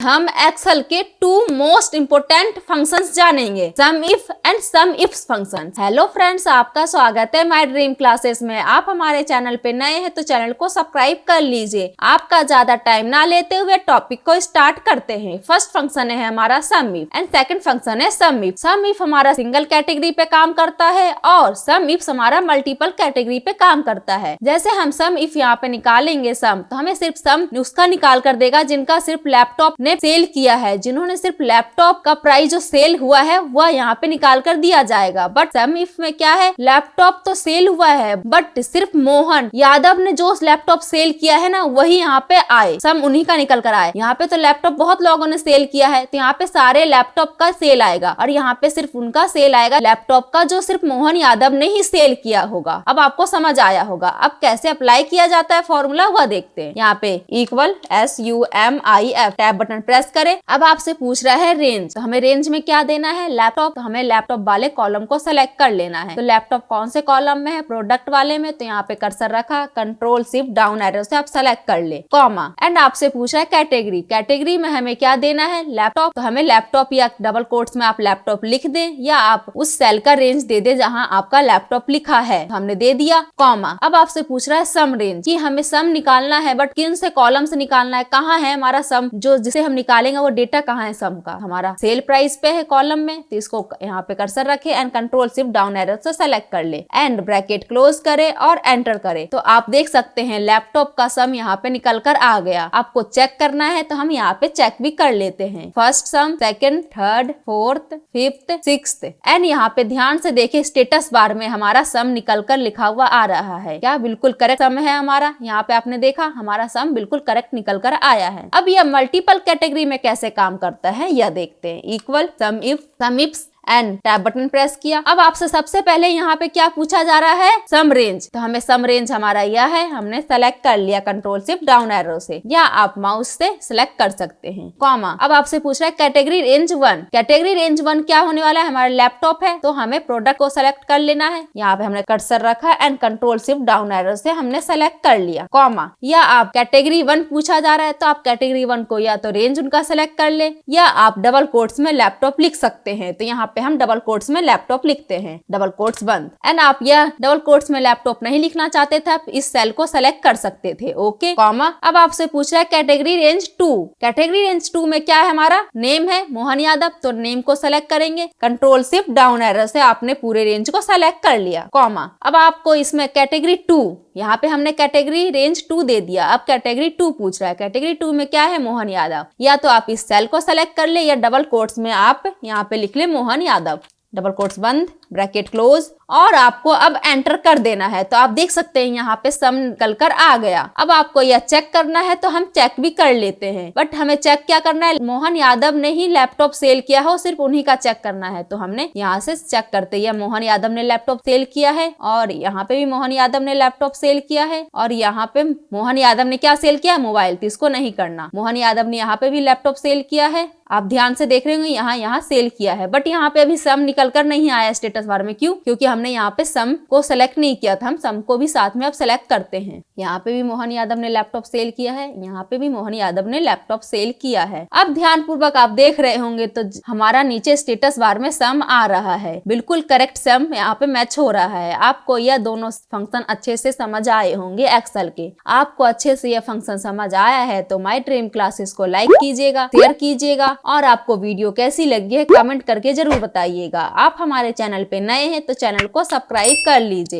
हम एक्सेल के 2 most important functions जानेंगे, sum if and sum ifs functions. Hello friends, आपका स्वागत है माय ड्रीम क्लासेस में। आप हमारे चैनल पे नए हैं तो चैनल को सब्सक्राइब कर लीजिए। आपका ज्यादा टाइम ना लेते हुए टॉपिक को स्टार्ट करते हैं। फर्स्ट फंक्शन है हमारा सम इफ एंड सेकंड फंक्शन है सम इफ। सम इफ हमारा सिंगल कैटेगरी पे काम करता है और सम इफ हमारा मल्टीपल कैटेगरी पे काम करता है। जैसे हम सम इफ यहाँ पे निकालेंगे सम, तो हमें सिर्फ सम उसका निकाल कर देगा जिनका सिर्फ लैपटॉप ने सेल किया है। जिन्होंने सिर्फ लैपटॉप का प्राइस जो सेल हुआ है वह यहाँ पे निकाल कर दिया जाएगा। बट सम इफ में क्या है, लैपटॉप तो सेल हुआ है बट सिर्फ मोहन यादव ने जो लैपटॉप सेल किया है ना वही यहाँ पे आए, सम उन्हीं का निकल कर आए। यहाँ पे तो लैपटॉप बहुत लोगों ने सेल किया है तो यहाँ पे सारे लैपटॉप का सेल आएगा और यहाँ पे सिर्फ उनका सेल आएगा लैपटॉप का जो सिर्फ मोहन यादव ने ही सेल किया होगा। अब आपको समझ आया होगा। अब कैसे अप्लाई किया जाता है फॉर्मूला वह देखते हैं। यहाँ पे equal SUMIF tab button press करें। अब आपसे पूछ रहा है रेंज, तो हमें रेंज में क्या देना है, लैपटॉप। तो हमें लैपटॉप वाले कॉलम को सेलेक्ट कर लेना है। तो लैपटॉप कौन से कॉलम में है, प्रोडक्ट वाले में। तो यहाँ पे कर्सर रखा, कंट्रोल शिफ्ट डाउन एरो से आप सेलेक्ट कर ले, कॉमा। एंड आपसे पूछा है कैटेगरी। कैटेगरी में हमें क्या देना है, लैपटॉप। तो हमें लैपटॉप या डबल कोट्स में आप लैपटॉप लिख दें या आप उस सेल का रेंज दे दे जहां आपका लैपटॉप लिखा है। तो हमने दे दिया, कॉमा। अब आपसे पूछ रहा है सम रेंज, कि हमें सम निकालना है बट किन से कॉलम से निकालना है, कहाँ है हमारा सम जो जिसे हम निकालेंगे वो डेटा कहाँ है सम का। हमारा सेल प्राइस पे है कॉलम में, तो इसको यहाँ पे कर्सर रखे and control shift down arrow से सेलेक्ट कर ले एंड ब्रैकेट क्लोज करे और एंटर करे। तो आप देख सकते हैं लैपटॉप का सम यहाँ पे निकल कर आ गया। आपको चेक करना है तो हम यहाँ पे चेक भी कर लेते हैं। First sum, second, third, fourth, fifth, sixth and यहाँ पे ध्यान से देखिए स्टेटस बार में हमारा सम निकल कर लिखा हुआ आ रहा है। क्या बिल्कुल करेक्ट सम है हमारा। यहाँ पे आपने देखा हमारा सम बिल्कुल करेक्ट निकल कर आया है। अब यह मल्टीपल कैटेगरी में कैसे काम करता है यह देखते हैं। Equal some ifs and tab button press किया। अब आपसे सबसे पहले यहाँ पे क्या पूछा जा रहा है, सम रेंज। तो हमें सम रेंज हमारा यह है, हमने सेलेक्ट कर लिया कंट्रोल शिफ्ट डाउन एरो से, या आप माउस से सिलेक्ट कर सकते हैं, कॉमा। अब आपसे पूछ रहा है कैटेगरी रेंज 1। कैटेगरी रेंज 1 क्या होने वाला है, हमारा लैपटॉप है तो हमें प्रोडक्ट को सेलेक्ट कर लेना है। यहाँ पे हमने कर्सर रखा and control shift down arrow से हमने सेलेक्ट कर लिया, कॉमा। या आप कैटेगरी 1 पूछा जा रहा है तो आप कैटेगरी 1 को या तो रेंज उनका सेलेक्ट कर ले या आप डबल कोट्स में लैपटॉप लिख सकते हैं। तो यहाँ हम डबल कोट्स में लैपटॉप लिखते हैं, डबल कोट्स बंद। एंड आप यह डबल कोट्स में लैपटॉप नहीं लिखना चाहते थे, आप इस सेल को सेलेक्ट कर सकते थे, ओके, कॉमा। अब आपसे पूछ रहा है कैटेगरी रेंज 2। कैटेगरी रेंज 2 में क्या है, हमारा नेम है मोहन यादव, तो नेम को सेलेक्ट करेंगे, कंट्रोल शिफ्ट डाउन एरो से आपने पूरे रेंज को सेलेक्ट कर लिया, कॉमा। अब आपको इसमें कैटेगरी 2, यहाँ पे हमने कैटेगरी रेंज 2 दे दिया। अब कैटेगरी 2 पूछ रहा है, कैटेगरी 2 में क्या है, मोहन यादव। या तो आप इस सेल को सेलेक्ट कर ले या डबल कोट्स में आप यहाँ पे लिख ले मोहन यादव, डबल कोट्स बंद, ब्रैकेट क्लोज, और आपको अब एंटर कर देना है। तो आप देख सकते हैं यहाँ पे सम निकल कर आ गया। अब आपको यह चेक करना है तो हम चेक भी कर लेते हैं, बट हमें चेक क्या करना है, मोहन यादव ने ही लैपटॉप सेल किया हो, सिर्फ उन्हीं का चेक करना है। तो हमने यहाँ से चेक करते हैं मोहन यादव ने लैपटॉप सेल किया है और यहाँ पे भी मोहन यादव ने लैपटॉप सेल किया है और यहाँ पे मोहन यादव ने क्या सेल किया, मोबाइल। तो इसको नहीं करना। मोहन यादव ने यहाँ पे भी लैपटॉप सेल किया है, आप ध्यान से देख रहे होंगे यहाँ सेल किया है, बट यहाँ पे अभी सम निकल कर नहीं आया स्टेटस बार में। क्यों? क्योंकि हमने यहाँ पे सम को सेलेक्ट नहीं किया था। हम सम को भी साथ में अब सेलेक्ट करते हैं। यहाँ पे भी मोहन यादव ने लैपटॉप सेल किया है, यहाँ पे भी मोहन यादव ने लैपटॉप सेल किया है। अब ध्यान पूर्वक आप देख रहे होंगे तो हमारा नीचे स्टेटस बार में सम आ रहा है, बिल्कुल करेक्ट सम यहाँ पे मैच हो रहा है। आपको यह दोनों फंक्शन अच्छे से समझ आए होंगे एक्सेल के। आपको अच्छे से यह फंक्शन समझ आया है तो माय ड्रीम क्लासेस को लाइक कीजिएगा, शेयर कीजिएगा और आपको वीडियो कैसी लगी है कमेंट करके जरूर बताइएगा। आप हमारे चैनल पे नए हैं तो चैनल को सब्सक्राइब कर लीजिए।